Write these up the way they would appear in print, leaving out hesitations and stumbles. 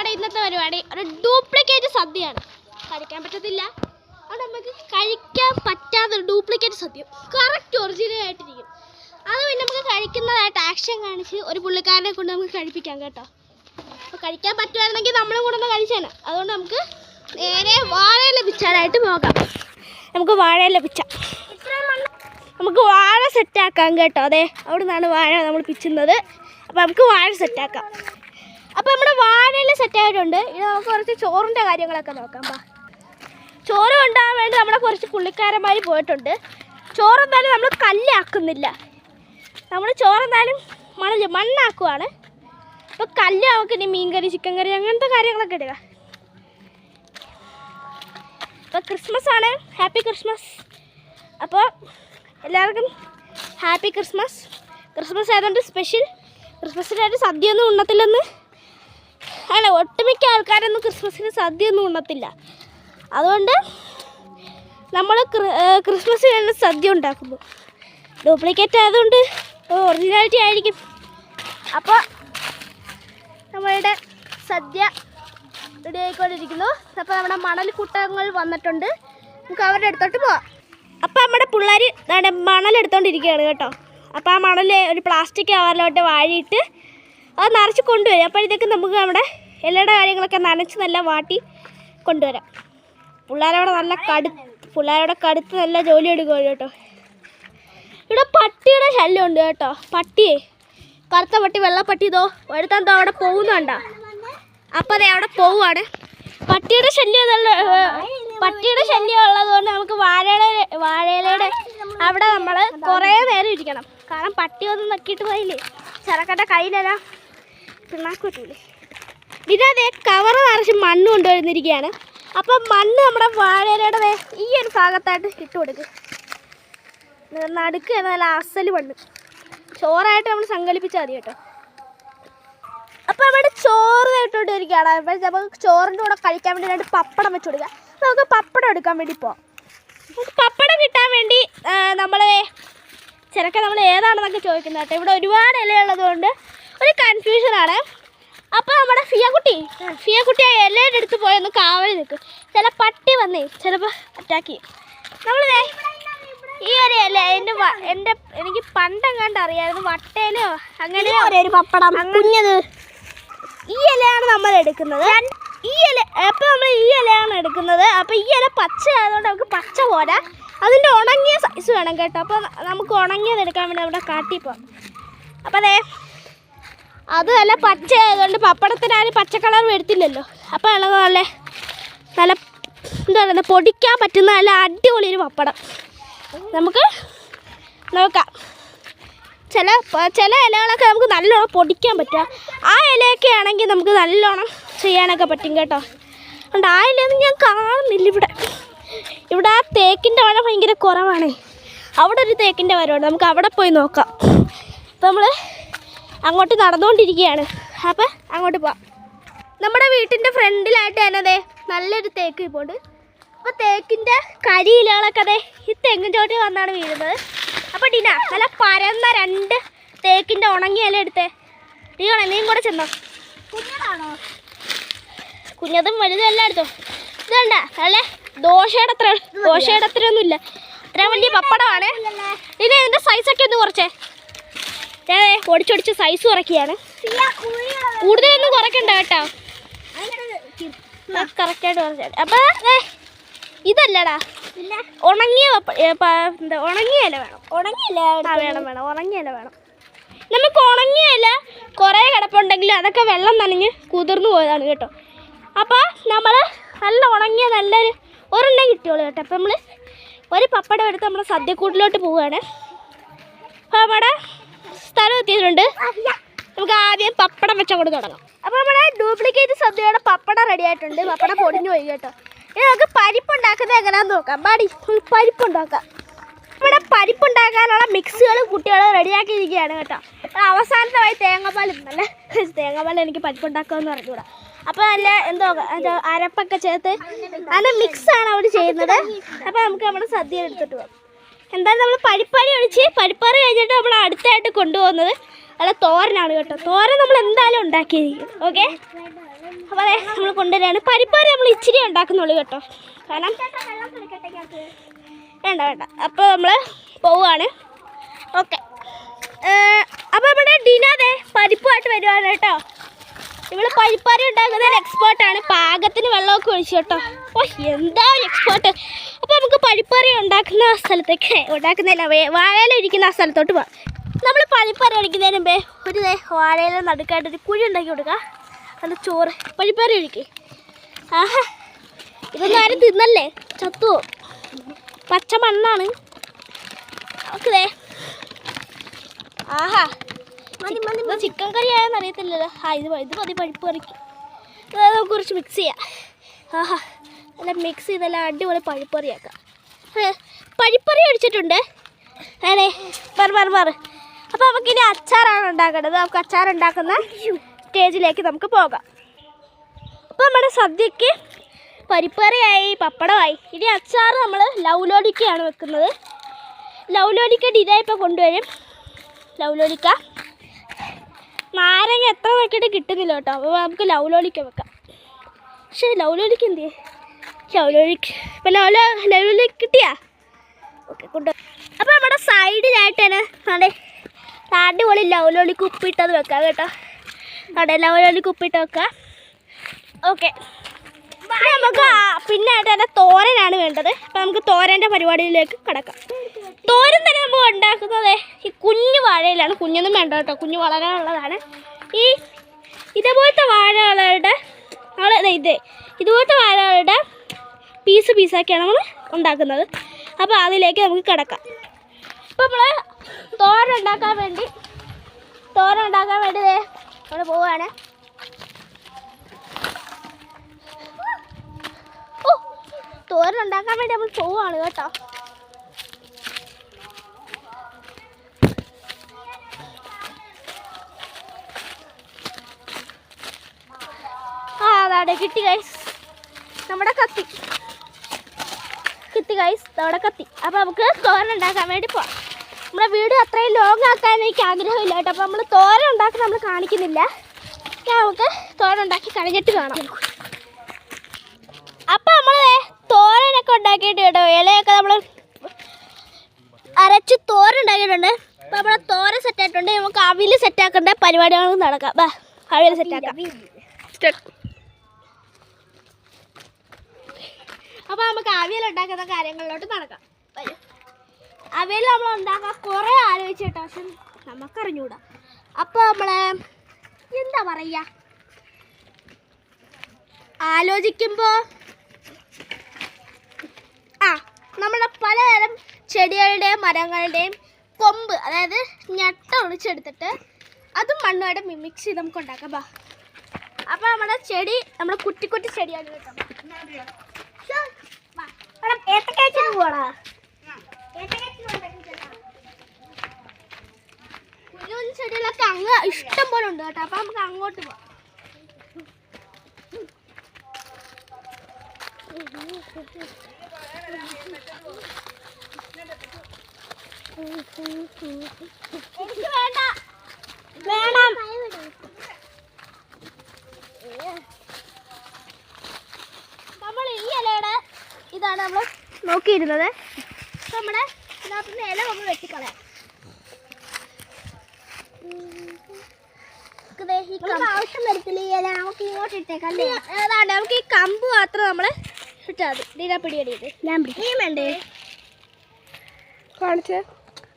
നമ്മുടെ ഇന്നത്തെ പരിപാടി ഒരു ഡ്യൂപ്ലിക്കേറ്റ് സദ്യയാണ്. കഴിക്കാൻ പറ്റത്തില്ല, അത് നമുക്ക് കഴിക്കാൻ പറ്റാത്ത ഡ്യൂപ്ലിക്കേറ്റ് സദ്യ കറക്റ്റ് ഒറിജിനൽ ആയിട്ടിരിക്കും. അത് പിന്നെ നമുക്ക് കഴിക്കുന്നതായിട്ട് ആക്ഷൻ കാണിച്ച് ഒരു പുള്ളിക്കാരനെ കൊണ്ട് നമുക്ക് കഴിപ്പിക്കാം കേട്ടോ. അപ്പോൾ കഴിക്കാൻ പറ്റുമായിരുന്നെങ്കിൽ നമ്മളും കൂടെ ഒന്ന് കഴിച്ചേനെ. അതുകൊണ്ട് നമുക്ക് നേരെ വാഴയില പിച്ചാനായിട്ട് പോകാം. നമുക്ക് വാഴയില പിച്ചാം. നമുക്ക് വാഴ സെറ്റാക്കാം കേട്ടോ. അതെ, അവിടെ നിന്നാണ് വാഴ നമ്മൾ പിച്ചുന്നത്. അപ്പോൾ നമുക്ക് വാഴ സെറ്റാക്കാം. അപ്പോൾ നമ്മുടെ വാഴയില സെറ്റായിട്ടുണ്ട്. ഇനി നമുക്ക് കുറച്ച് ചോറിൻ്റെ കാര്യങ്ങളൊക്കെ നോക്കാം. ചോറ് കൊണ്ടുപോകാൻ വേണ്ടി നമ്മുടെ കുറച്ച് പുള്ളിക്കാരന്മാർ പോയിട്ടുണ്ട്. ചോറെന്തായാലും നമ്മൾ കല്ലാക്കുന്നില്ല, നമ്മൾ ചോറെന്തായാലും മണ്ണാക്കുവാണ്. അപ്പോൾ കല്ല് നമുക്ക് ഇനി മീൻ കറി, ചിക്കൻ കറി, അങ്ങനത്തെ കാര്യങ്ങളൊക്കെ ഇടുക. അപ്പോൾ ക്രിസ്മസ് ആണ്, ഹാപ്പി ക്രിസ്മസ്. അപ്പോൾ എല്ലാവർക്കും ഹാപ്പി ക്രിസ്മസ്. ക്രിസ്മസ് ആയതുകൊണ്ട് സ്പെഷ്യൽ. ക്രിസ്മസിനായിട്ട് സദ്യയൊന്നും ഉണ്ണത്തില്ലെന്ന് അല്ല, ഒട്ടുമിക്ക ആൾക്കാരൊന്നും ക്രിസ്മസിന് സദ്യയൊന്നും ഉണ്ണത്തില്ല. അതുകൊണ്ട് നമ്മൾ ക്രിസ്മസിന് വേണ്ടി സദ്യ ഉണ്ടാക്കുന്നു. ഡ്യൂപ്ലിക്കേറ്റ് ആയതുകൊണ്ട് ഒറിജിനാലിറ്റി ആയിരിക്കും. അപ്പോൾ നമ്മളുടെ സദ്യ റെഡി ആയിക്കൊണ്ടിരിക്കുന്നു. അപ്പോൾ നമ്മുടെ മണൽക്കൂട്ടങ്ങൾ വന്നിട്ടുണ്ട്, നമുക്ക് അവരുടെ അടുത്തോട്ട് പോവാം. അപ്പോൾ നമ്മുടെ പിള്ളേർ മണലെടുത്തോണ്ടിരിക്കുകയാണ് കേട്ടോ. അപ്പോൾ ആ മണൽ ഒരു പ്ലാസ്റ്റിക് കവറിലോട്ട് വാഴിയിട്ട് അത് നിറച്ച് കൊണ്ടുവരും. അപ്പോഴത്തേക്ക് നമുക്ക് നമ്മുടെ ഇലയുടെ കാര്യങ്ങളൊക്കെ നനച്ച് നല്ല വാട്ടി കൊണ്ടുവരാം. പിള്ളേരവിടെ കടുത്ത് നല്ല ജോലി എടുക്കുക കേട്ടോ. ഇവിടെ പട്ടിയുടെ ശല്യമുണ്ട് കേട്ടോ. പട്ടിയെ, കറുത്ത പട്ടി, വെള്ളപ്പട്ടി, ഇതോ ഒരുത്തന്തോ അവിടെ പോകുന്നുണ്ടോ. അപ്പോൾ അതെ അവിടെ പോവുകയാണ്. പട്ടിയുടെ ശല്യം ഉള്ളതുകൊണ്ട് നമുക്ക് വാഴയിലയുടെ അവിടെ നമ്മൾ കുറേ നേരം ഇരിക്കണം. കാരണം പട്ടി ഒന്നും നക്കിയിട്ട് പോയില്ലേ, ചെറുക്കൻ്റെ കയ്യിലെല്ലാം പിണ്ണാക്ക് പറ്റില്ലേ. പിന്നെ അതേ കവറ് നിറച്ച് മണ്ണ് കൊണ്ടുവരുന്നിരിക്കുകയാണ്. അപ്പം മണ്ണ് നമ്മുടെ വാഴയിലയുടെ ഈ ഒരു ഭാഗത്തായിട്ട് ഇട്ട് കൊടുക്കുക. നടുക്ക് നല്ല അസല് മണ്ണ് ചോറായിട്ട് നമ്മൾ സങ്കല്പിച്ചാൽ മതി കേട്ടോ. അപ്പോൾ നമ്മുടെ ചോറ് ഇട്ടുകൊണ്ടിരിക്കുകയാണ്. അപ്പോൾ നമുക്ക് ചോറിൻ്റെ കൂടെ കഴിക്കാൻ വേണ്ടി രണ്ട് പപ്പടം വെച്ച് കൊടുക്കുക. നമുക്ക് പപ്പടം എടുക്കാൻ വേണ്ടി പോവാം. പപ്പടം കിട്ടാൻ വേണ്ടി നമ്മൾ ഏതാണെന്നൊക്കെ ചോദിക്കുന്നത് കേട്ടോ. ഇവിടെ ഒരുപാട് ഇലയുള്ളത് കൊണ്ട് ഒരു കൺഫ്യൂഷനാണ്. അപ്പോൾ നമ്മുടെ ഫിയക്കുട്ടി ആ ഇലയുടെ അടുത്ത് പോയൊന്ന് കാവലി നിൽക്കും. ചില പട്ടി വന്നേ ചിലപ്പോൾ അറ്റാക്ക് ചെയ്യും. നമ്മളിതേ ഈ ഒരു ഇല എനിക്ക് പണ്ടെങ്ങാണ്ട് അറിയാമായിരുന്നു, വട്ടയിലോ അങ്ങനെ ഒരു പപ്പടം കുഞ്ഞത്. ഈ ഇലയാണ് നമ്മൾ എടുക്കുന്നത്. അപ്പോൾ നമ്മൾ ഈ ഇലയാണ് എടുക്കുന്നത്. അപ്പോൾ ഈ ഇല പച്ച ആയതുകൊണ്ട് നമുക്ക് പച്ച പോരാ, അതിൻ്റെ ഉണങ്ങിയ സൈസ് വേണം കേട്ടോ. അപ്പോൾ നമുക്ക് ഉണങ്ങിയത് എടുക്കാൻ വേണ്ടി നമ്മുടെ കാട്ടിൽ പോകാം. അപ്പോൾ അതേ അത് നല്ല പച്ച ആയതുകൊണ്ട് പപ്പടത്തിനാരും പച്ച കളർ വരുത്തില്ലല്ലോ. അപ്പോൾ ഉള്ളത് നല്ല എന്താ പറയുക, പൊടിക്കാൻ പറ്റുന്ന നല്ല അടിപൊളി ഒരു പപ്പടം നമുക്ക് നോക്കാം. ചില ഇലകളൊക്കെ നമുക്ക് നല്ലോണം പൊടിക്കാൻ പറ്റുക. ആ ഇലയൊക്കെ ആണെങ്കിൽ നമുക്ക് നല്ലോണം ചെയ്യാനൊക്കെ പറ്റും കേട്ടോ. അതുകൊണ്ട് ആ ഇലയൊന്നും ഞാൻ കാണുന്നില്ല ഇവിടെ ആ തേക്കിൻ്റെ മഴ ഭയങ്കര കുറവാണ്. അവിടെ ഒരു തേക്കിൻ്റെ മരമുണ്ട്, നമുക്ക് അവിടെ പോയി നോക്കാം. അപ്പോൾ നമ്മൾ അങ്ങോട്ട് നടന്നുകൊണ്ടിരിക്കുകയാണ്. അപ്പോൾ അങ്ങോട്ട് പോവാം. നമ്മുടെ വീട്ടിൻ്റെ ഫ്രണ്ടിലായിട്ട് തന്നെ അതെ നല്ലൊരു തേക്ക് ഇപ്പോൾ ഉണ്ട്. അപ്പോൾ തേക്കിൻ്റെ കരിയിലകളൊക്കെ അതെ ഈ തെങ്ങിൻ ചോട്ടിൽ വന്നാണ് വീഴുന്നത്. അപ്പോൾ ഡിന നല്ല പരന്ന രണ്ട് തേക്കിൻ്റെ ഉണങ്ങിയ ഇല എടുത്തേ. നീയും കൂടെ ചെന്നോ. കുഞ്ഞതും വലുതും എല്ലാം എടുത്തോ. ഇതുണ്ട നല്ല ദോശയുടെ അത്രയൊന്നുമില്ല, ഇത്ര വലിയ പപ്പടമാണ്. ഇനി ഇതിൻ്റെ സൈസൊക്കെ ഒന്ന് കുറച്ചേ. അതെ പൊടിച്ചൊടിച്ച് സൈസ് കുറയ്ക്കുകയാണ്. കൂടുതലൊന്നും കുറയ്ക്കണ്ട കേട്ടോ, കറക്റ്റായിട്ട് കുറച്ചാൽ. അപ്പോൾ ഇതല്ലടാ ഉണങ്ങിയ ഇല വേണം. ഉണങ്ങിയ ഇല വേണം. നമുക്ക് ഉണങ്ങിയ ഇല കുറേ കിടപ്പുണ്ടെങ്കിലും അതൊക്കെ വെള്ളം നനഞ്ഞ് കുതിർന്നു പോയതാണ് കേട്ടോ. അപ്പോൾ നമ്മൾ നല്ല ഉണങ്ങിയ നല്ലൊരു ഒരെണ്ണം കിട്ടിയോളൂ കേട്ടോ. അപ്പോൾ നമ്മൾ ഒരു പപ്പടം എടുത്ത് നമ്മൾ സദ്യക്കൂട്ടിലോട്ട് പോവുകയാണ്. അപ്പോൾ നമ്മുടെ സ്ഥലം എത്തിയിട്ടുണ്ട്. നമുക്ക് ആദ്യം പപ്പടം വെച്ചങ്ങോട്ട് തുടങ്ങാം. അപ്പോൾ നമ്മുടെ ഡ്യൂപ്ലിക്കേറ്റ് സദ്യയുടെ പപ്പടം റെഡി ആയിട്ടുണ്ട്. പപ്പടം പൊടിഞ്ഞു പോയി കേട്ടോ. ഇനി നമുക്ക് പരിപ്പുണ്ടാക്കുന്നത് എങ്ങനെയാണെന്ന് നോക്കാം. പരിപ്പുണ്ടാക്കാം. ഇവിടെ പരിപ്പുണ്ടാക്കാനുള്ള മിക്സുകൾ കുട്ടികൾ റെഡിയാക്കിയിരിക്കുകയാണ് കേട്ടോ. അവസാനമായി തേങ്ങാപ്പാൽ എനിക്ക് പരിപ്പുണ്ടാക്കാമെന്ന് പറഞ്ഞുകൂടാ. അപ്പോൾ നല്ല അരപ്പൊക്കെ ചേർത്ത് നല്ല മിക്സാണ് അവർ ചെയ്യുന്നത്. അപ്പോൾ നമുക്ക് നമ്മുടെ സദ്യ എടുത്തിട്ട് പോകാം. എന്തായാലും നമ്മൾ പരിപ്പാറി ഒഴിച്ച് പരിപ്പാറി കഴിഞ്ഞിട്ട് നമ്മൾ അടുത്തായിട്ട് കൊണ്ടുപോകുന്നത് അല്ല തോരനാണ് കേട്ടോ. തോരൻ നമ്മൾ എന്തായാലും ഉണ്ടാക്കിയിരിക്കും. ഓക്കെ, അപ്പോൾ അതെ നമ്മൾ കൊണ്ടുവരികയാണ്. പരിപ്പാറി നമ്മൾ ഇച്ചിരി ഉണ്ടാക്കുന്നുള്ളൂ കേട്ടോ, കാരണം വേണ്ട വേണ്ട. അപ്പോൾ നമ്മൾ പോവുകയാണ്. ഓക്കെ, അപ്പോൾ നമ്മുടെ ഡിനതെ പരിപ്പുമായിട്ട് വരുവാണ് കേട്ടോ. ഇവള് പരിപ്പാറി ഉണ്ടാക്കുന്നതിൽ എക്സ്പേർട്ടാണ്. പാകത്തിന് വെള്ളമൊക്കെ ഒഴിച്ചു കേട്ടോ. ഓ എന്താ ഒരു എക്സ്പേർട്ട്. അപ്പോൾ നമുക്ക് പരിപ്പാറി ഉണ്ടാക്കുന്ന സ്ഥലത്തേക്ക് ഉണ്ടാക്കുന്നില്ല, വാഴയില ഇരിക്കുന്ന ആ സ്ഥലത്തോട്ട് പോകാം. നമ്മൾ പരിപ്പാറി ഒഴിക്കുന്നതിന് മുമ്പേ ഒരു വാഴയില നടുക്കായിട്ടൊരു കുഴി ഉണ്ടാക്കി കൊടുക്കുക. നല്ല ചോറ് പരിപ്പാറി ഒഴിക്കുക. ആഹാ, ഇതൊന്നും ആരും തിന്നല്ലേ, ചത്തുവോ. പച്ച മണ്ണാണ്. ഓക്കെ, ആഹാ ചിക്കൻ കറി ആയെന്ന് അറിയത്തില്ലല്ലോ. ഇത് മതി പരിപ്പ് കറിക്ക്. നമുക്ക് കുറച്ച് മിക്സ് ചെയ്യാം. ആഹാ, നല്ല മിക്സ് ചെയ്തെല്ലാം അടിപൊളി പരിപ്പറിയാക്കാം. പരിപ്പറി അടിച്ചിട്ടുണ്ട്. അതെ, മാറ്. അപ്പോൾ നമുക്കിനി അച്ചാറാണ് ഉണ്ടാക്കേണ്ടത്. നമുക്ക് അച്ചാർ ഉണ്ടാക്കുന്ന സ്റ്റേജിലേക്ക് നമുക്ക് പോകാം. അപ്പോൾ നമ്മുടെ സദ്യക്ക് പരിപ്പറിയായി, പപ്പടമായി. ഇനി അച്ചാർ നമ്മൾ ലൗലോലിക്കയാണ് വെക്കുന്നത്. ലൗലോലിക്ക ഡിനായിപ്പോൾ കൊണ്ടുവരും. ലൗലോലിക്ക നാരങ്ങ എത്ര നോക്കിയിട്ട് കിട്ടുന്നില്ല കേട്ടോ. അപ്പോൾ നമുക്ക് ലൗലോലിക്ക വെക്കാം. പക്ഷേ ലൗലോലിക്ക എന്ത് ചെയ്യും? ഇപ്പം ലൗലോലിക്ക കിട്ടിയാ? ഓക്കെ, കൊണ്ടുപോയി. അപ്പോൾ നമ്മുടെ സൈഡിലായിട്ട് തന്നെ അതെ അടിപൊളി ലൗലോലിക്ക ഉപ്പിട്ടത് വെക്കാം കേട്ടോ. അതെ, ലൗലോലിക്ക ഉപ്പിട്ട് വെക്കാം. ഓക്കെ, നമുക്ക് പിന്നെ ആയിട്ട് തന്നെ തോരനാണ് വേണ്ടത്. അപ്പം നമുക്ക് തോരൻ്റെ പരിപാടിയിലേക്ക് കിടക്കാം. തോരൻ തന്നെ നമ്മൾ ഉണ്ടാക്കുന്നത് ഈ കുഞ്ഞു വാഴയിലാണ്. കുഞ്ഞൊന്നും വേണ്ട കേട്ടോ, കുഞ്ഞു വളരാനുള്ളതാണ്. ഇതുപോലത്തെ വാഴകളുടെ ഇതുപോലത്തെ വാഴകളുടെ പീസാക്കിയാണ് നമ്മൾ ഉണ്ടാക്കുന്നത്. അപ്പോൾ അതിലേക്ക് നമുക്ക് കിടക്കാം. അപ്പോൾ നമ്മൾ തോരൻ ഉണ്ടാക്കാൻ വേണ്ടി നമ്മൾ പോവുകയാണ്. തോരൻ ഉണ്ടാക്കാൻ വേണ്ടി നമ്മൾ പോവുകയാണ് കേട്ടോ. അതാടെ കിട്ടി ഗൈസ്, നമ്മുടെ കത്തി ഗൈസ്, നമ്മുടെ കത്തി. അപ്പോൾ നമുക്ക് തോരൻ ഉണ്ടാക്കാൻ വേണ്ടി പോവാം. നമ്മുടെ വീട് അത്രയും ലോങ് ആക്കാൻ എനിക്ക് ആഗ്രഹമില്ല കേട്ടോ. അപ്പോൾ നമ്മൾ തോരൻ ഉണ്ടാക്കി നമ്മൾ കാണിക്കുന്നില്ല. നമുക്ക് തോരൻ ഉണ്ടാക്കി കഴിഞ്ഞിട്ട് കാണാം. അപ്പോൾ നമ്മൾ തോരനൊക്കെ ഉണ്ടാക്കിയിട്ട് കേട്ടോ, ഇലയൊക്കെ നമ്മൾ അരച്ച് തോരൻ ഉണ്ടാക്കിയിട്ടുണ്ട്. അപ്പോൾ നമ്മുടെ തോരൻ സെറ്റായിട്ടുണ്ട്. നമുക്ക് അവിൽ സെറ്റാക്കേണ്ട പരിപാടികൾ നടക്കാം. അവിൽ സെറ്റാക്കാം. അപ്പോൾ നമുക്ക് അവിയൽ ഉണ്ടാക്കുന്ന കാര്യങ്ങളിലോട്ട് നടക്കാം. അവിയൽ നമ്മൾ ഉണ്ടാക്കാൻ കുറേ ആലോചിച്ചിട്ടോ, പക്ഷെ നമുക്കറിഞ്ഞൂടാ. അപ്പോൾ നമ്മളെ എന്താ പറയുക, ആലോചിക്കുമ്പോൾ നമ്മുടെ പലതരം ചെടികളുടെയും മരങ്ങളുടെയും കൊമ്പ്, അതായത് ഞെട്ട ഒളിച്ചെടുത്തിട്ട് അതും മണ്ണുമായിട്ട് മിക്സ് ചെയ്ത് നമുക്ക് ഉണ്ടാക്കാം. അപ്പോൾ നമ്മുടെ ചെടി നമ്മൾ കുട്ടി ചെടിയാണ് കേട്ടോ. ഏത്തക്കാച്ചിന് പോവാടാ. കുഞ്ഞു കുഞ്ഞു ചെടികളൊക്കെ അങ്ങ് ഇഷ്ടം പോലെ ഉണ്ട് കേട്ടോ. അപ്പം നമുക്ക് അങ്ങോട്ട് പോവാം. എനിക്ക് വേണ്ട, വേണം. നമ്മൾ ഈ ഇലയുടെ ഇതാണ് നമ്മൾ നോക്കിയിരുന്നത്. നമ്മുടെ ഇതിനകത്തുനിന്ന് ഇല നമ്മൾ വെട്ടിക്കളയാം. ആവശ്യം വരത്തില്ല ഈ ഇല, നമുക്ക് ഇങ്ങോട്ട് ഇട്ടേക്കാം. അതാണ് നമുക്ക് ഈ കമ്പ് മാത്രം നമ്മൾ ഇട്ടാൽ മതി. ഇതിനെ പിടിയടിയത് ഞാൻ പിടിക്കും. വേണ്ടേ കാണിച്ച്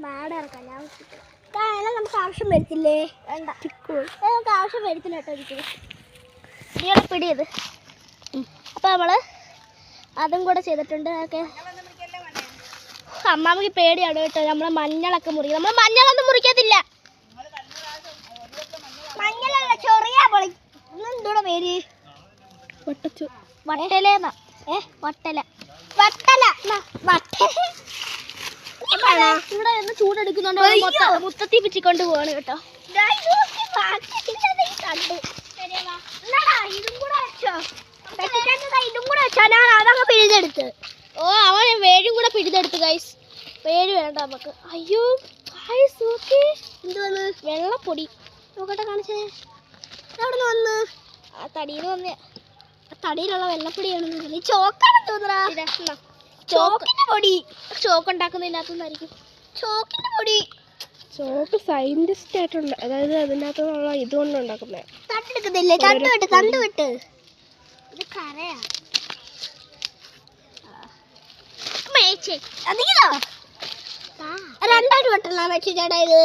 മാടെ ഇറക്കാം. ഞാൻ ഇല നമുക്ക് ആവശ്യം വരത്തില്ലേ? വേണ്ട, നമുക്ക് ആവശ്യം വരത്തില്ല കേട്ടോ. ഇതിനെ പിടിയത്. അപ്പോൾ നമ്മൾ അതും കൂടെ ചെയ്തിട്ടുണ്ട്. ഓക്കെ, അമ്മാമ്മക്ക് പേടിയാണ് കേട്ടോ. നമ്മൾ മഞ്ഞളൊക്കെ മുറിക്കും. നമ്മൾ മഞ്ഞളൊന്നും മുറിക്കത്തില്ല. മഞ്ഞളല്ല, ചൊറിയാ പൊളി. എന്തൂടെ പേര്? വട്ടലേന്നാ. വട്ടല ഇവിടെ നിന്ന് ചൂടെടുക്കുന്നുണ്ട്. മുത്തത്തി പിച്ചിക്കൊണ്ട് പോവാണ് കേട്ടോ. ഇതും കൂടെ വെച്ചോ, ഇതും കൂടെ വെച്ചോ. ഞാൻ അതങ്ങ് പിഴുതെടുത്ത്. അവൻ വേഴും കൂടെ പിഴുതെടുത്ത് ഗൈസ്. വേഴ് വേണ്ട നമുക്ക്. അയ്യോ, എന്തുവന്ന് വെള്ളപ്പൊടി നോക്കട്ടെ കാണിച്ചേ എവിടെ നിന്ന് വന്ന് ആ തടിയിൽ വന്ന് തടിയിലുള്ള വെള്ളപ്പൊടിയാണ് ചോക്കാണെന്ന് തോന്നുന്നു ചോക്കിന്റെ പൊടി ചോക്ക് ഉണ്ടാക്കുന്നതിനകത്തുനിന്നായിരിക്കും ചോക്കിന്റെ പൊടി ചോക്ക് സയന്റിസ്റ്റ് ആയിട്ടുണ്ട് അതായത് അതിനകത്തുള്ള ഇതുകൊണ്ട് ഉണ്ടാക്കുന്നത് തണ്ടെടുക്കുന്നില്ലേ തണ്ട് വിട്ട് ഇത് കരയാ രണ്ടായിട്ട് വെട്ടണ ചേട്ടാ ഇത്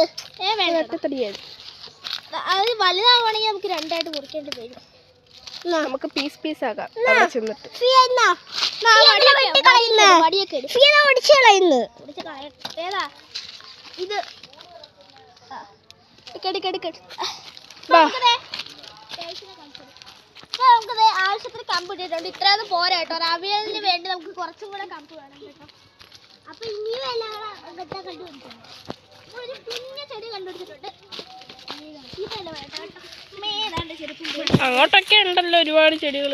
അത് വലുതാവുകയാണെങ്കിൽ നമുക്ക് രണ്ടായിട്ട് മുറിക്കേണ്ടി വരും നമുക്ക് പീസ് ആക്കാം ചെന്നിട്ട് ഇത് നമുക്കത് ആവശ്യത്തിന് കമ്പ് ഇട്ടിട്ടുണ്ട് ഇത്രയൊന്നും പോരാ കേട്ടോ അവിയലിന് വേണ്ടി നമുക്ക് കുറച്ചും കൂടെ കമ്പ് വേണം കേട്ടോ അപ്പൊ ഇനിയും എല്ലാം കണ്ടുപിടിച്ചിട്ടുണ്ട് ഒരു കുഞ്ഞ ചെടി കണ്ടുപിടിച്ചിട്ടുണ്ട് അങ്ങോട്ടൊക്കെ ഉണ്ടല്ലോ ഒരുപാട് ചെടികൾ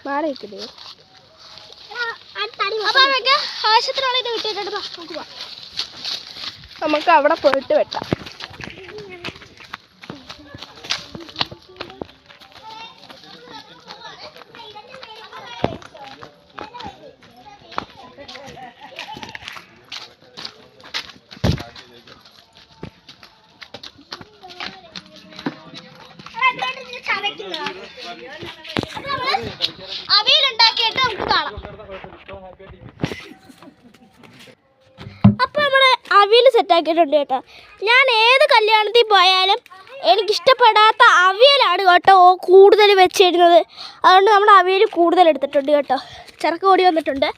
മാറിയിട്ടില്ലേ ആവശ്യത്തിനുള്ള ഇത് കിട്ടിയിട്ടുണ്ട് നമുക്ക് അവിടെ പോയിട്ട് വെട്ടാം അവിയലുണ്ടാക്കിയിട്ട് നമുക്ക് കാണാം അപ്പൊ നമ്മള് അവിയൽ സെറ്റാക്കിയിട്ടുണ്ട് കേട്ടോ ഞാൻ ഏത് കല്യാണത്തിൽ പോയാലും എനിക്കിഷ്ടപ്പെടാത്ത അവിയലാണ് കേട്ടോ കൂടുതൽ വെച്ചിരുന്നത് അതുകൊണ്ട് നമ്മൾ അവിയൽ കൂടുതൽ എടുത്തിട്ടുണ്ട് കേട്ടോ ചിറക്ക് കൂടി വന്നിട്ടുണ്ട്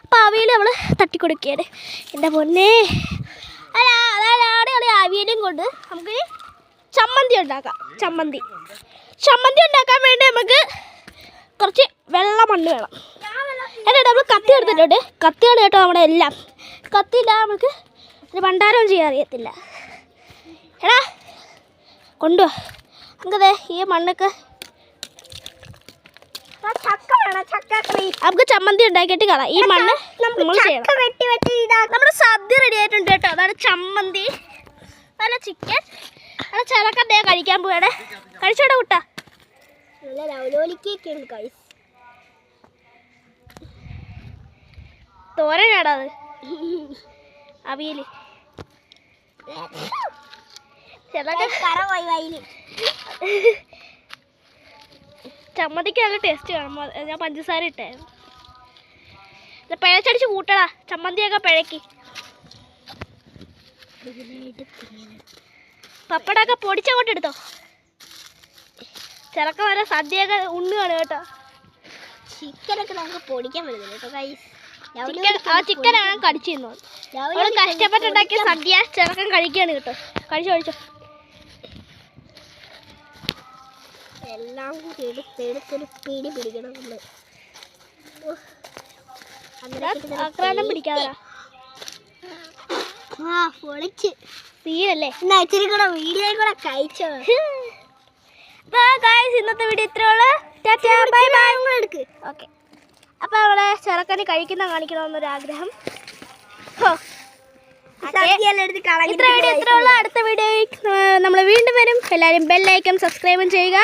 അപ്പോൾ അവിയൽ നമ്മൾ തട്ടിക്കൊടുക്കുകയാണ് എൻ്റെ പൊന്നേ അതാണ് അവിയലും കൊണ്ട് നമുക്ക് ചമ്മന്തി ഉണ്ടാക്കാം ചമ്മന്തി ഉണ്ടാക്കാൻ വേണ്ടി നമുക്ക് കുറച്ച് വെള്ള മണ്ണ് വേണം എന്നിട്ട് നമ്മൾ കത്തി എടുത്തിട്ടുണ്ട് കത്തിയാണ് കേട്ടോ നമ്മുടെ എല്ലാം കത്തിയില്ല നമുക്ക് ഒരു ഭണ്ഡാരവും ചെയ്യാൻ അറിയത്തില്ല എടാ കൊണ്ടുവാ നമുക്കതേ ഈ മണ്ണൊക്കെ നമുക്ക് ചമ്മന്തി ഉണ്ടാക്കിയിട്ട് കളാം ഈ മണ്ണ് നമ്മൾ ചെയ്യണം നമ്മുടെ സദ്യ റെഡി ആയിട്ടുണ്ട് കേട്ടോ അതാണ് ചമ്മന്തി നല്ല ചിക്കൻ നല്ല ചിലക്കണ്ടേ കഴിക്കാൻ പോവാടെ കഴിച്ചോടെ കുട്ടാ തോരനാടാ അത് അവിയല് ചമ്മന്തിക്ക് നല്ല ടേസ്റ്റ് കാണും ഞാൻ പഞ്ചസാര ഇട്ടായിരുന്നു പിഴച്ചടിച്ച് കൂട്ടടാ ചമ്മന്തിയൊക്കെ പിഴക്കി പപ്പടമൊക്കെ പൊടിച്ചങ്ങോട്ട് എടുത്തോ ചിലക്ക വരെ സദ്യയൊക്കെ ഉണ്ണുകയാണ് കേട്ടോ ചിക്കനൊക്കെ നമുക്ക് പൊടിക്കാൻ പറ്റുന്നില്ല കേട്ടോ ചിക്കനാണ് കടിച്ചു തിന്നത് അവള് കഷ്ടപ്പെട്ടുണ്ടാക്കിയ സദ്യ ചിലക്കം കഴിക്കുകയാണ് കേട്ടോ കഴിച്ചോ എല്ലാം കൂടി എടുത്തെടുത്തൊരു പിടി പിടിക്കണം ആക്രാന്തം പിടിക്കാതെ പൊളിച്ച് തീരല്ലേ എന്നാ ഇച്ചിരി കൂടെ വീഡിയോ കൂടെ കഴിച്ചോ ഇന്നത്തെ വീഡിയോ ഇത്രയുള്ളൂ ഓക്കെ അപ്പോൾ അവിടെ ചെറുക്കന് കഴിക്കുന്ന കാണിക്കണമെന്നൊരാഗ്രഹം ഇത്ര വീഡിയോ ഇത്രയുള്ള അടുത്ത വീഡിയോ നമ്മൾ വീണ്ടും വരും എല്ലാവരും ബെല്ലൈക്കൺ സബ്സ്ക്രൈബും ചെയ്യുക